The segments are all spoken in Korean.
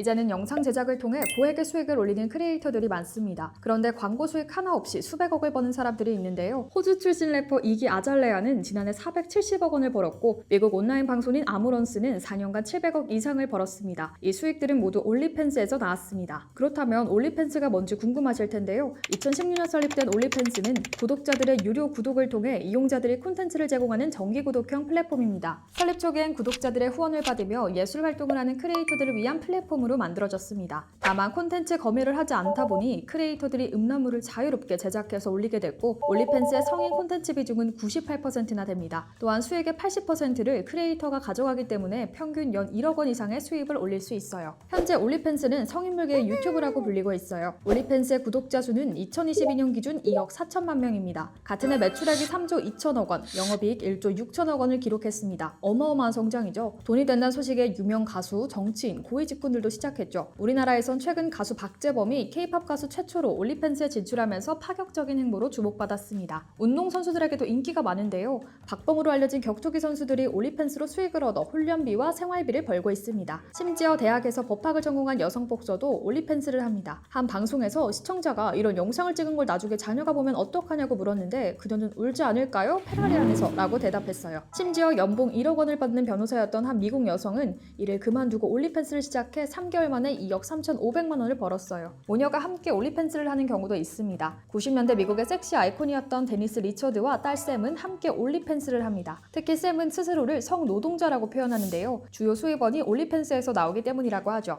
이제는 영상 제작을 통해 고액의 수익을 올리는 크리에이터들이 많습니다. 그런데 광고 수익 하나 없이 수백억을 버는 사람들이 있는데요. 호주 출신 래퍼 이기 아잘레아는 지난해 470억 원을 벌었고 미국 온라인 방송인 아무런스는 4년간 700억 이상을 벌었습니다. 이 수익들은 모두 올리팬스에서 나왔습니다. 그렇다면 올리팬스가 뭔지 궁금하실 텐데요. 2016년 설립된 올리팬스는 구독자들의 유료 구독을 통해 이용자들이 콘텐츠를 제공하는 정기 구독형 플랫폼입니다. 설립 초기엔 구독자들의 후원을 받으며 예술 활동을 하는 크리에이터들을 위한 플랫폼으로 만들어졌습니다. 다만 콘텐츠 검열을 하지 않다 보니 크리에이터들이 음란물을 자유롭게 제작해서 올리게 됐고 올리팬스의 성인 콘텐츠 비중은 98%나 됩니다. 또한 수익의 80%를 크리에이터가 가져가기 때문에 평균 연 1억 원 이상의 수입을 올릴 수 있어요. 현재 올리팬스는 성인물계의 유튜브라고 불리고 있어요. 올리팬스의 구독자 수는 2022년 기준 2억 4천만 명입니다. 같은 해 매출액이 3조 2천억 원, 영업이익 1조 6천억 원을 기록했습니다. 어마어마한 성장이죠. 돈이 된다는 소식에 유명 가수, 정치인, 고위 직군들도 시작했죠. 우리나라에선 최근 가수 박재범이 K-팝 가수 최초로 올리팬스에 진출하면서 파격적인 행보로 주목받았습니다. 운동선수들에게도 인기가 많은데요. 박범으로 알려진 격투기 선수들이 올리팬스로 수익을 얻어 훈련비와 생활비를 벌고 있습니다. 심지어 대학에서 법학을 전공한 여성 복서도 올리팬스를 합니다. 한 방송에서 시청자가 이런 영상을 찍은 걸 나중에 자녀가 보면 어떡하냐고 물었는데 그녀는 울지 않을까요? 페라리 안에서 라고 대답했어요. 심지어 연봉 1억 원을 받는 변호사였던 한 미국 여성은 이를 그만두고 올리팬스를 시작해 3개월 만에 2억 3,500만 원을 벌었어요. 모녀가 함께 올리팬스를 하는 경우도 있습니다. 90년대 미국의 섹시 아이콘이었던 데니스 리처드와 딸 샘은 함께 올리팬스를 합니다. 특히 샘은 스스로를 성노동자라고 표현하는데요. 주요 수입원이 올리팬스에서 나오기 때문이라고 하죠.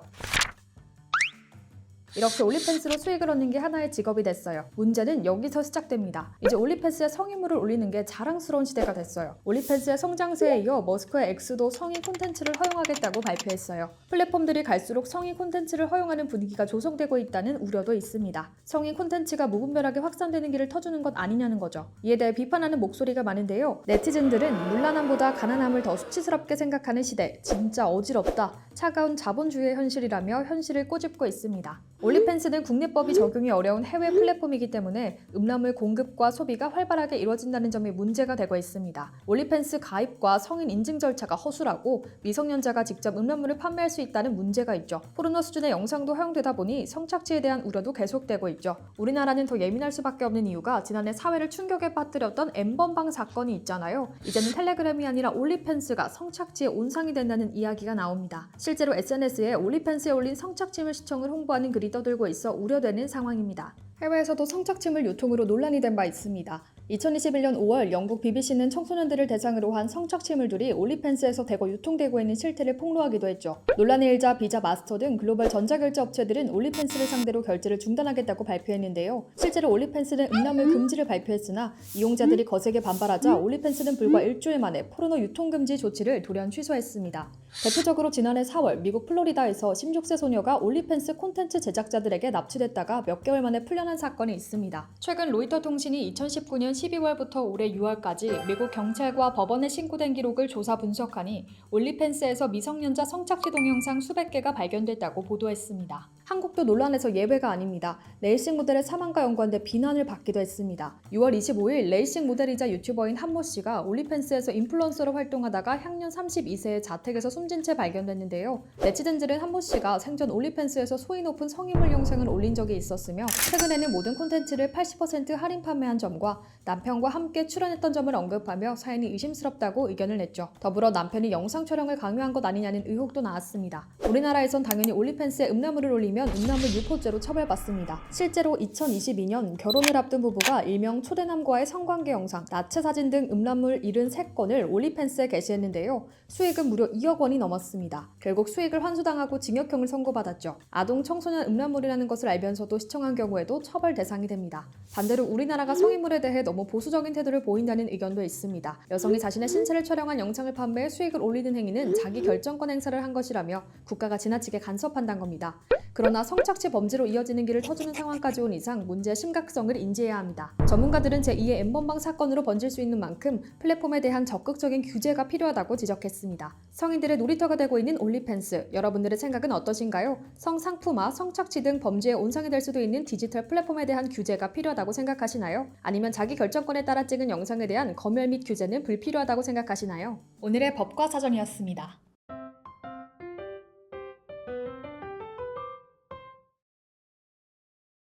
이렇게 올리팬스로 수익을 얻는 게 하나의 직업이 됐어요. 문제는 여기서 시작됩니다. 이제 올리팬스에 성인물을 올리는 게 자랑스러운 시대가 됐어요. 올리팬스의 성장세에 이어 머스크의 X도 성인 콘텐츠를 허용하겠다고 발표했어요. 플랫폼들이 갈수록 성인 콘텐츠를 허용하는 분위기가 조성되고 있다는 우려도 있습니다. 성인 콘텐츠가 무분별하게 확산되는 길을 터주는 것 아니냐는 거죠. 이에 대해 비판하는 목소리가 많은데요. 네티즌들은 문란함보다 가난함을 더 수치스럽게 생각하는 시대, 진짜 어지럽다, 차가운 자본주의의 현실이라며 현실을 꼬집고 있습니다. 올리팬스는 국내법이 적용이 어려운 해외 플랫폼이기 때문에 음란물 공급과 소비가 활발하게 이루어진다는 점이 문제가 되고 있습니다. 올리팬스 가입과 성인 인증 절차가 허술하고 미성년자가 직접 음란물을 판매할 수 있다는 문제가 있죠. 포르노 수준의 영상도 허용되다 보니 성착취에 대한 우려도 계속되고 있죠. 우리나라는 더 예민할 수밖에 없는 이유가 지난해 사회를 충격에 빠뜨렸던 N번방 사건이 있잖아요. 이제는 텔레그램이 아니라 올리팬스가 성착취의 온상이 된다는 이야기가 나옵니다. 실제로 SNS에 올리팬스에 올린 성착취물 시청을 홍보하는 글이 떠들고 있어 우려되는 상황입니다. 해외에서도 성착취물 유통으로 논란이 된 바 있습니다. 2021년 5월 영국 BBC는 청소년들을 대상으로 한 성착취물들이 올리팬스에서 대거 유통되고 있는 실태를 폭로하기도 했죠. 논란이 일자 비자 마스터 등 글로벌 전자결제 업체들은 올리팬스를 상대로 결제를 중단하겠다고 발표했는데요. 실제로 올리팬스는 음란물 금지를 발표했으나 이용자들이 거세게 반발하자 올리팬스는 불과 일주일 만에 포르노 유통 금지 조치를 돌연 취소했습니다. 대표적으로 지난해 4월 미국 플로리다에서 16세 소녀가 올리팬스 콘텐츠 제작자들에게 납치됐다가 몇 개월 만에 풀려난 사건이 있습니다. 최근 로이터 통신이 2019년 12월부터 올해 6월까지 미국 경찰과 법원에 신고된 기록을 조사 분석하니 올리팬스에서 미성년자 성착취 동영상 수백 개가 발견됐다고 보도했습니다. 한국도 논란에서 예외가 아닙니다. 레이싱 모델의 사망과 연관돼 비난을 받기도 했습니다. 6월 25일 레이싱 모델이자 유튜버인 한모 씨가 올리팬스에서 인플루언서로 활동하다가 향년 32세의 자택에서 숨진 채 발견됐는데요. 네티즌들은 한모 씨가 생전 올리팬스에서 소위 높은 성인물 영상을 올린 적이 있었으며 최근에는 모든 콘텐츠를 80% 할인 판매한 점과 남편과 함께 출연했던 점을 언급하며 사연이 의심스럽다고 의견을 냈죠. 더불어 남편이 영상 촬영을 강요한 것 아니냐는 의혹도 나왔습니다. 우리나라에선 당연히 올리팬스에 음란물을 올리면 음란물 유포죄로 처벌받습니다. 실제로 2022년 결혼을 앞둔 부부가 일명 초대남과의 성관계 영상, 나체 사진 등 음란물 73건을 올리팬스에 게시했는데요. 수익은 무려 2억 원이 넘었습니다. 결국 수익을 환수당하고 징역형을 선고받았죠. 아동 청소년 음란물이라는 것을 알면서도 시청한 경우에도 처벌 대상이 됩니다. 반대로 우리나라가 성인물에 대해 너무 보수적인 태도를 보인다는 의견도 있습니다. 여성이 자신의 신체를 촬영한 영상을 판매해 수익을 올리는 행위는 자기 결정권 행사를 한 것이라며 국가가 지나치게 간섭한다는 겁니다. 그러나 성착취 범죄로 이어지는 길을 터주는 상황까지 온 이상 문제의 심각성을 인지해야 합니다. 전문가들은 제2의 N번방 사건으로 번질 수 있는 만큼 플랫폼에 대한 적극적인 규제가 필요하다고 지적했습니다. 성인들의 놀이터가 되고 있는 올리팬스, 여러분들의 생각은 어떠신가요? 성상품화, 성착취 등 범죄의 온상이 될 수도 있는 디지털 플랫폼에 대한 규제가 필요하다고 생각하시나요? 아니면 자기 결정권에 따라 찍은 영상에 대한 검열 및 규제는 불필요하다고 생각하시나요? 오늘의 법과 사전이었습니다.